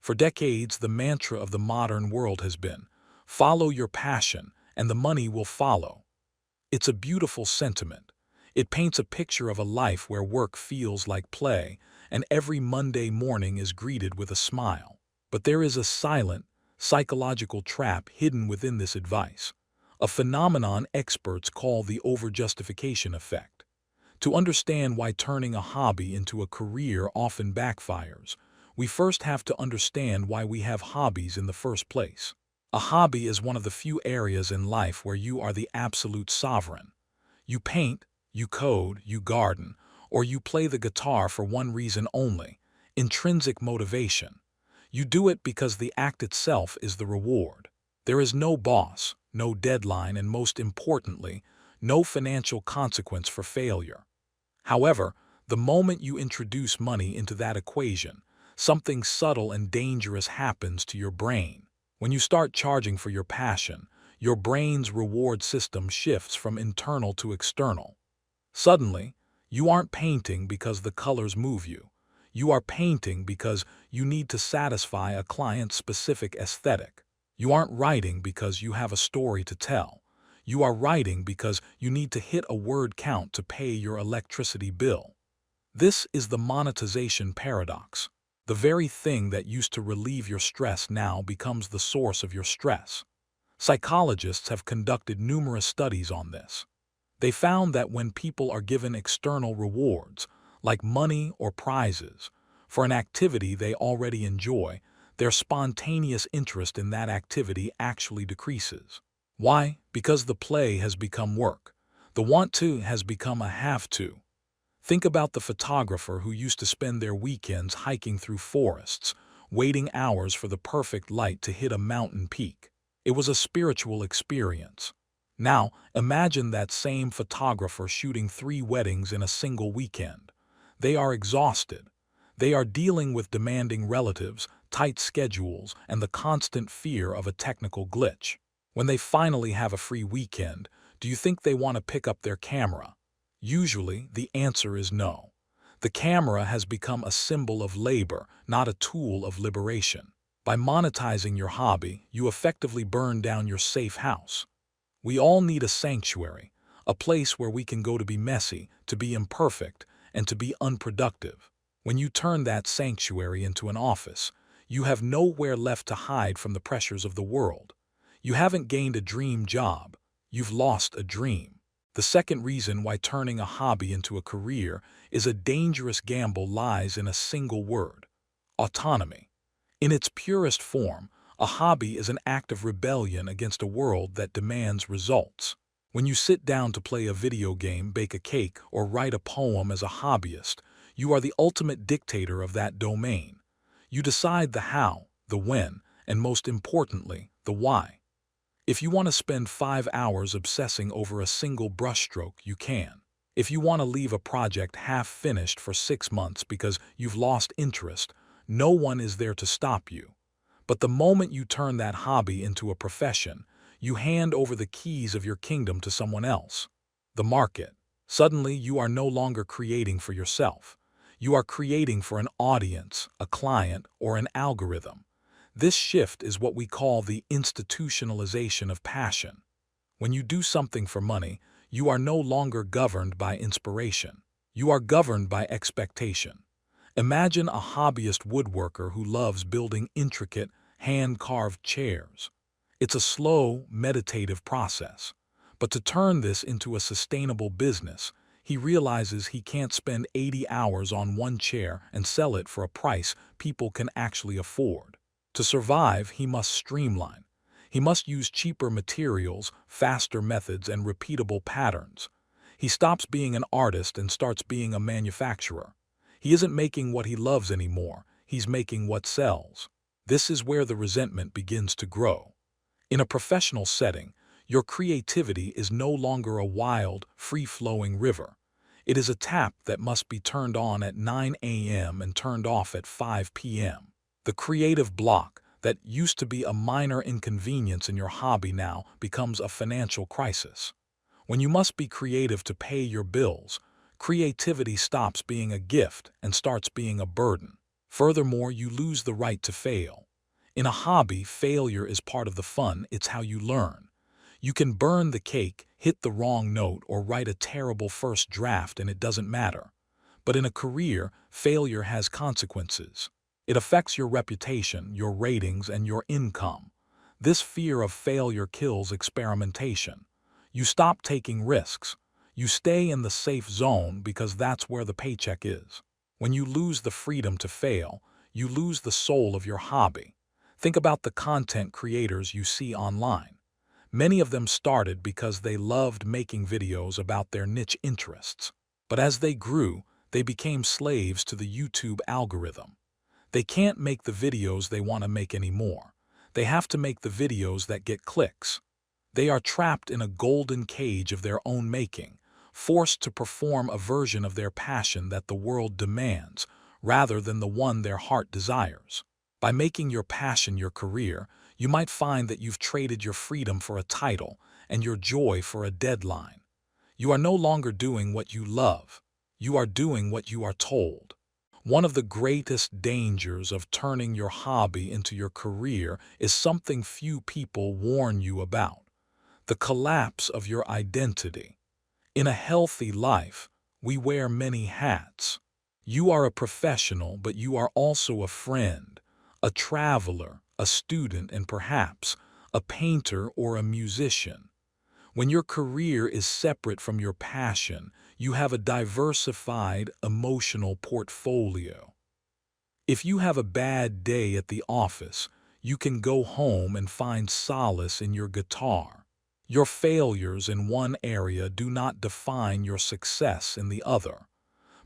For decades, the mantra of the modern world has been, follow your passion and the money will follow. It's a beautiful sentiment. It paints a picture of a life where work feels like play and every Monday morning is greeted with a smile. But there is a silent, psychological trap hidden within this advice, a phenomenon experts call the overjustification effect. To understand why turning a hobby into a career often backfires, we first have to understand why we have hobbies in the first place. A hobby is one of the few areas in life where you are the absolute sovereign. You paint, you code, you garden, or you play the guitar for one reason only: intrinsic motivation. You do it because the act itself is the reward. There is no boss, no deadline, and most importantly, no financial consequence for failure. However, the moment you introduce money into that equation, something subtle and dangerous happens to your brain. When you start charging for your passion, your brain's reward system shifts from internal to external. Suddenly, you aren't painting because the colors move you. You are painting because you need to satisfy a client's specific aesthetic. You aren't writing because you have a story to tell. You are writing because you need to hit a word count to pay your electricity bill. This is the monetization paradox. The very thing that used to relieve your stress now becomes the source of your stress. Psychologists have conducted numerous studies on this. They found that when people are given external rewards, like money or prizes, for an activity they already enjoy, their spontaneous interest in that activity actually decreases. Why? Because the play has become work. The want to has become a have to. Think about the photographer who used to spend their weekends hiking through forests, waiting hours for the perfect light to hit a mountain peak. It was a spiritual experience. Now, imagine that same photographer shooting 3 weddings in a single weekend. They are exhausted. They are dealing with demanding relatives, tight schedules, and the constant fear of a technical glitch. When they finally have a free weekend, do you think they want to pick up their camera? Usually, the answer is no. The camera has become a symbol of labor, not a tool of liberation. By monetizing your hobby, you effectively burn down your safe house. We all need a sanctuary, a place where we can go to be messy, to be imperfect, and to be unproductive. When you turn that sanctuary into an office, you have nowhere left to hide from the pressures of the world. You haven't gained a dream job, you've lost a dream. The second reason why turning a hobby into a career is a dangerous gamble lies in a single word: autonomy. In its purest form, a hobby is an act of rebellion against a world that demands results. When you sit down to play a video game, bake a cake, or write a poem as a hobbyist, you are the ultimate dictator of that domain. You decide the how, the when, and most importantly, the why. If you want to spend 5 hours obsessing over a single brushstroke, you can. If you want to leave a project half-finished for 6 months because you've lost interest, no one is there to stop you. But the moment you turn that hobby into a profession, you hand over the keys of your kingdom to someone else. The market. Suddenly, you are no longer creating for yourself. You are creating for an audience, a client, or an algorithm. This shift is what we call the institutionalization of passion. When you do something for money, you are no longer governed by inspiration. You are governed by expectation. Imagine a hobbyist woodworker who loves building intricate, hand-carved chairs. It's a slow, meditative process. But to turn this into a sustainable business, he realizes he can't spend 80 hours on one chair and sell it for a price people can actually afford. To survive, he must streamline. He must use cheaper materials, faster methods, and repeatable patterns. He stops being an artist and starts being a manufacturer. He isn't making what he loves anymore, he's making what sells. This is where the resentment begins to grow. In a professional setting, your creativity is no longer a wild, free-flowing river. It is a tap that must be turned on at 9 a.m. and turned off at 5 p.m. The creative block that used to be a minor inconvenience in your hobby now becomes a financial crisis. When you must be creative to pay your bills, creativity stops being a gift and starts being a burden. Furthermore, you lose the right to fail. In a hobby, failure is part of the fun. It's how you learn. You can burn the cake, hit the wrong note, or write a terrible first draft, and it doesn't matter. But in a career, failure has consequences. It affects your reputation, your ratings, and your income. This fear of failure kills experimentation. You stop taking risks. You stay in the safe zone because that's where the paycheck is. When you lose the freedom to fail, you lose the soul of your hobby. Think about the content creators you see online. Many of them started because they loved making videos about their niche interests. But as they grew, they became slaves to the YouTube algorithm. They can't make the videos they want to make anymore. They have to make the videos that get clicks. They are trapped in a golden cage of their own making, forced to perform a version of their passion that the world demands, rather than the one their heart desires. By making your passion your career, you might find that you've traded your freedom for a title and your joy for a deadline. You are no longer doing what you love. You are doing what you are told. One of the greatest dangers of turning your hobby into your career is something few people warn you about: the collapse of your identity. In a healthy life, we wear many hats. You are a professional, but you are also a friend, a traveler, a student, and perhaps a painter or a musician. When your career is separate from your passion, you have a diversified emotional portfolio. If you have a bad day at the office, you can go home and find solace in your guitar. Your failures in one area do not define your success in the other.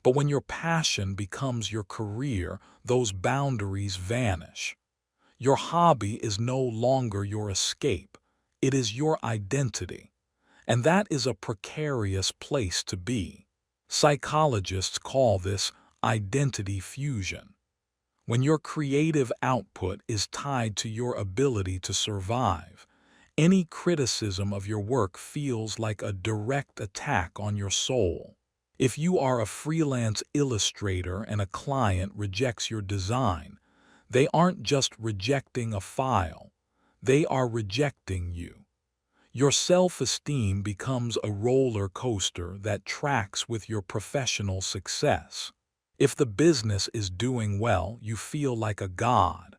But when your passion becomes your career, those boundaries vanish. Your hobby is no longer your escape. It is your identity. And that is a precarious place to be. Psychologists call this identity fusion. When your creative output is tied to your ability to survive, any criticism of your work feels like a direct attack on your soul. If you are a freelance illustrator and a client rejects your design, they aren't just rejecting a file, they are rejecting you. Your self-esteem becomes a roller coaster that tracks with your professional success. If the business is doing well, you feel like a god.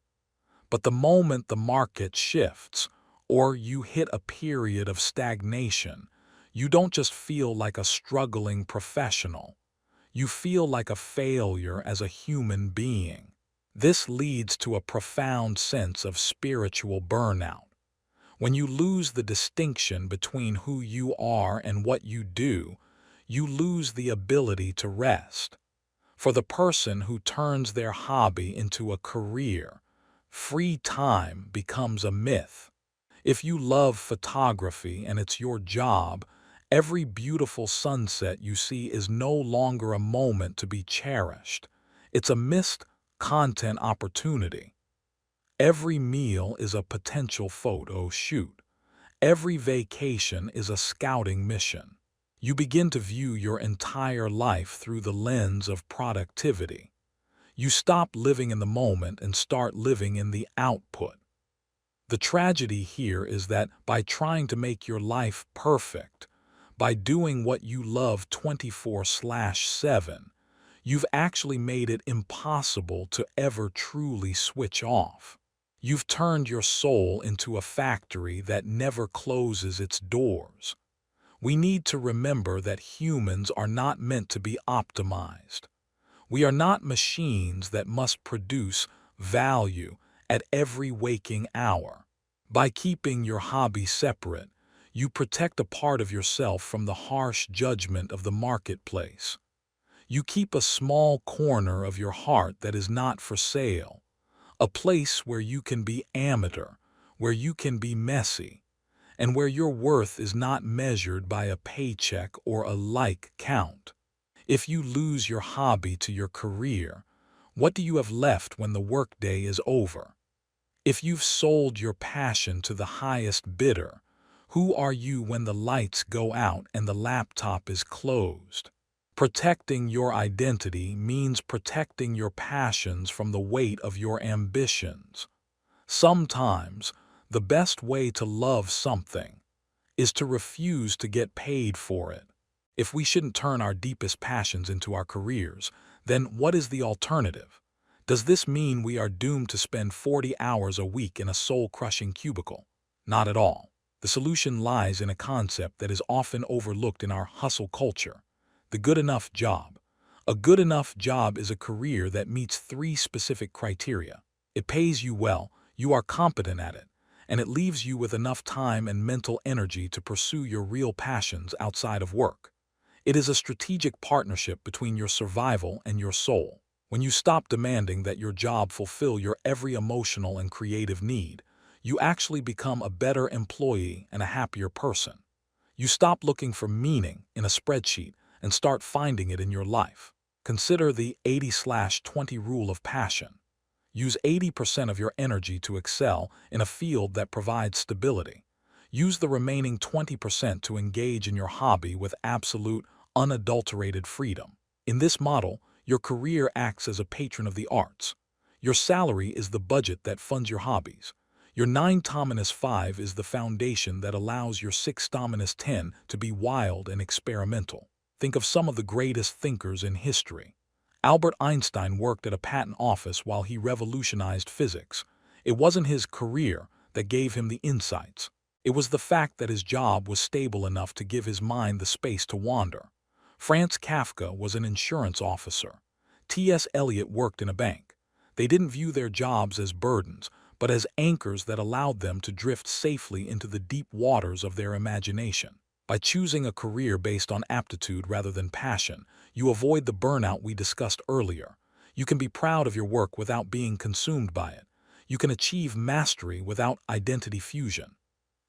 But the moment the market shifts, or you hit a period of stagnation, you don't just feel like a struggling professional. You feel like a failure as a human being. This leads to a profound sense of spiritual burnout. When you lose the distinction between who you are and what you do, you lose the ability to rest. For the person who turns their hobby into a career, free time becomes a myth. If you love photography and it's your job, every beautiful sunset you see is no longer a moment to be cherished. It's a missed content opportunity. Every meal is a potential photo shoot. Every vacation is a scouting mission. You begin to view your entire life through the lens of productivity. You stop living in the moment and start living in the output. The tragedy here is that by trying to make your life perfect, by doing what you love 24/7, you've actually made it impossible to ever truly switch off. You've turned your soul into a factory that never closes its doors. We need to remember that humans are not meant to be optimized. We are not machines that must produce value at every waking hour. By keeping your hobby separate, you protect a part of yourself from the harsh judgment of the marketplace. You keep a small corner of your heart that is not for sale, a place where you can be amateur, where you can be messy, and where your worth is not measured by a paycheck or a like count. If you lose your hobby to your career, what do you have left when the workday is over? If you've sold your passion to the highest bidder, who are you when the lights go out and the laptop is closed? Protecting your identity means protecting your passions from the weight of your ambitions. Sometimes, the best way to love something is to refuse to get paid for it. If we shouldn't turn our deepest passions into our careers, then what is the alternative? Does this mean we are doomed to spend 40 hours a week in a soul-crushing cubicle? Not at all. The solution lies in a concept that is often overlooked in our hustle culture: the good enough job. A good enough job is a career that meets 3 specific criteria. It pays you well, you are competent at it, and it leaves you with enough time and mental energy to pursue your real passions outside of work. It is a strategic partnership between your survival and your soul. When you stop demanding that your job fulfill your every emotional and creative need, you actually become a better employee and a happier person. You stop looking for meaning in a spreadsheet and start finding it in your life. Consider the 80/20 rule of passion. Use 80% of your energy to excel in a field that provides stability. Use the remaining 20% to engage in your hobby with absolute, unadulterated freedom. In this model, your career acts as a patron of the arts. Your salary is the budget that funds your hobbies. Your 9-5 is the foundation that allows your 6-10 to be wild and experimental. Think of some of the greatest thinkers in history. Albert Einstein worked at a patent office while he revolutionized physics. It wasn't his career that gave him the insights. It was the fact that his job was stable enough to give his mind the space to wander. Franz Kafka was an insurance officer. T.S. Eliot worked in a bank. They didn't view their jobs as burdens, but as anchors that allowed them to drift safely into the deep waters of their imagination. By choosing a career based on aptitude rather than passion, you avoid the burnout we discussed earlier. You can be proud of your work without being consumed by it. You can achieve mastery without identity fusion.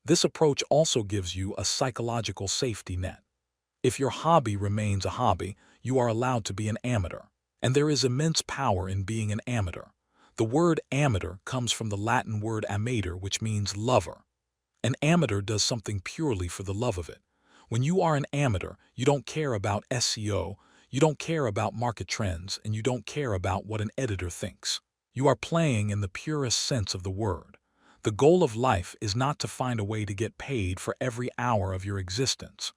This approach also gives you a psychological safety net. If your hobby remains a hobby, you are allowed to be an amateur. And there is immense power in being an amateur. The word amateur comes from the Latin word amator, which means lover. An amateur does something purely for the love of it. When you are an amateur, you don't care about SEO, you don't care about market trends, and you don't care about what an editor thinks. You are playing in the purest sense of the word. The goal of life is not to find a way to get paid for every hour of your existence.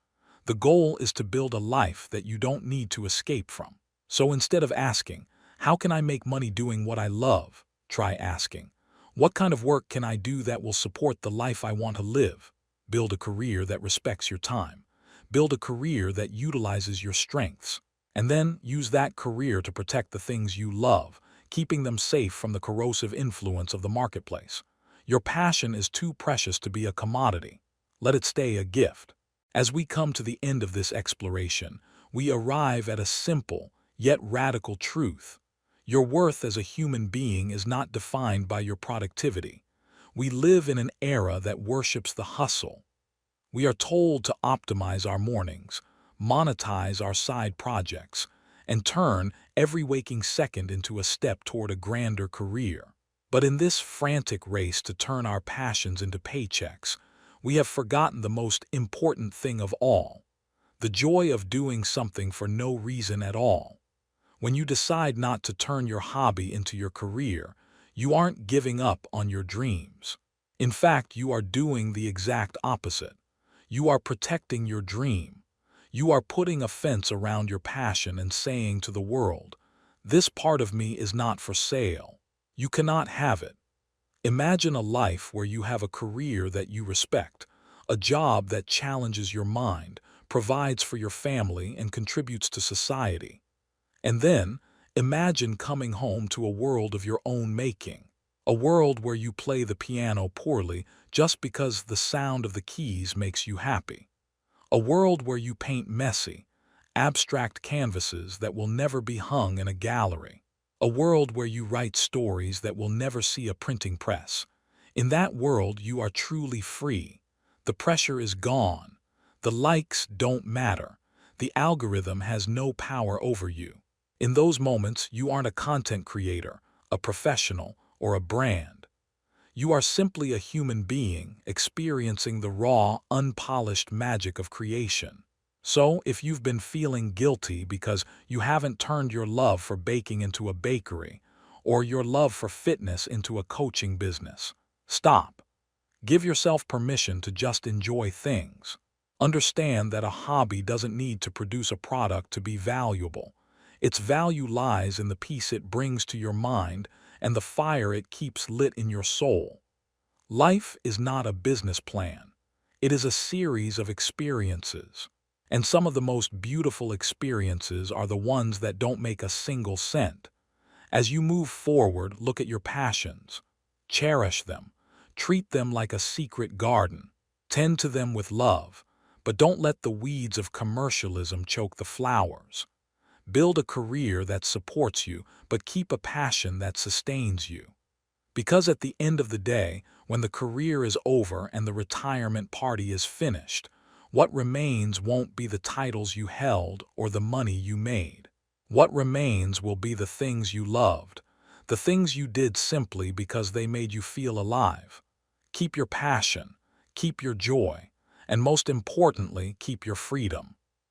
The goal is to build a life that you don't need to escape from. So instead of asking, "How can I make money doing what I love?" try asking, "What kind of work can I do that will support the life I want to live?" Build a career that respects your time. Build a career that utilizes your strengths. And then use that career to protect the things you love, keeping them safe from the corrosive influence of the marketplace. Your passion is too precious to be a commodity. Let it stay a gift. As we come to the end of this exploration, we arrive at a simple, yet radical truth. Your worth as a human being is not defined by your productivity. We live in an era that worships the hustle. We are told to optimize our mornings, monetize our side projects, and turn every waking second into a step toward a grander career. But in this frantic race to turn our passions into paychecks, we have forgotten the most important thing of all: the joy of doing something for no reason at all. When you decide not to turn your hobby into your career, you aren't giving up on your dreams. In fact, you are doing the exact opposite. You are protecting your dream. You are putting a fence around your passion and saying to the world, "This part of me is not for sale. You cannot have it." Imagine a life where you have a career that you respect, a job that challenges your mind, provides for your family, and contributes to society. And then, imagine coming home to a world of your own making, a world where you play the piano poorly just because the sound of the keys makes you happy, a world where you paint messy, abstract canvases that will never be hung in a gallery, a world where you write stories that will never see a printing press. In that world, you are truly free. The pressure is gone. The likes don't matter. The algorithm has no power over you. In those moments, you aren't a content creator, a professional, or a brand. You are simply a human being experiencing the raw, unpolished magic of creation. So, if you've been feeling guilty because you haven't turned your love for baking into a bakery, or your love for fitness into a coaching business, stop. Give yourself permission to just enjoy things. Understand that a hobby doesn't need to produce a product to be valuable. Its value lies in the peace it brings to your mind and the fire it keeps lit in your soul. Life is not a business plan. It is a series of experiences. And some of the most beautiful experiences are the ones that don't make a single cent. As you move forward, look at your passions. Cherish them. Treat them like a secret garden. Tend to them with love. But don't let the weeds of commercialism choke the flowers. Build a career that supports you, but keep a passion that sustains you. Because at the end of the day, when the career is over and the retirement party is finished, what remains won't be the titles you held or the money you made. What remains will be the things you loved, the things you did simply because they made you feel alive. Keep your passion, keep your joy, and most importantly, keep your freedom.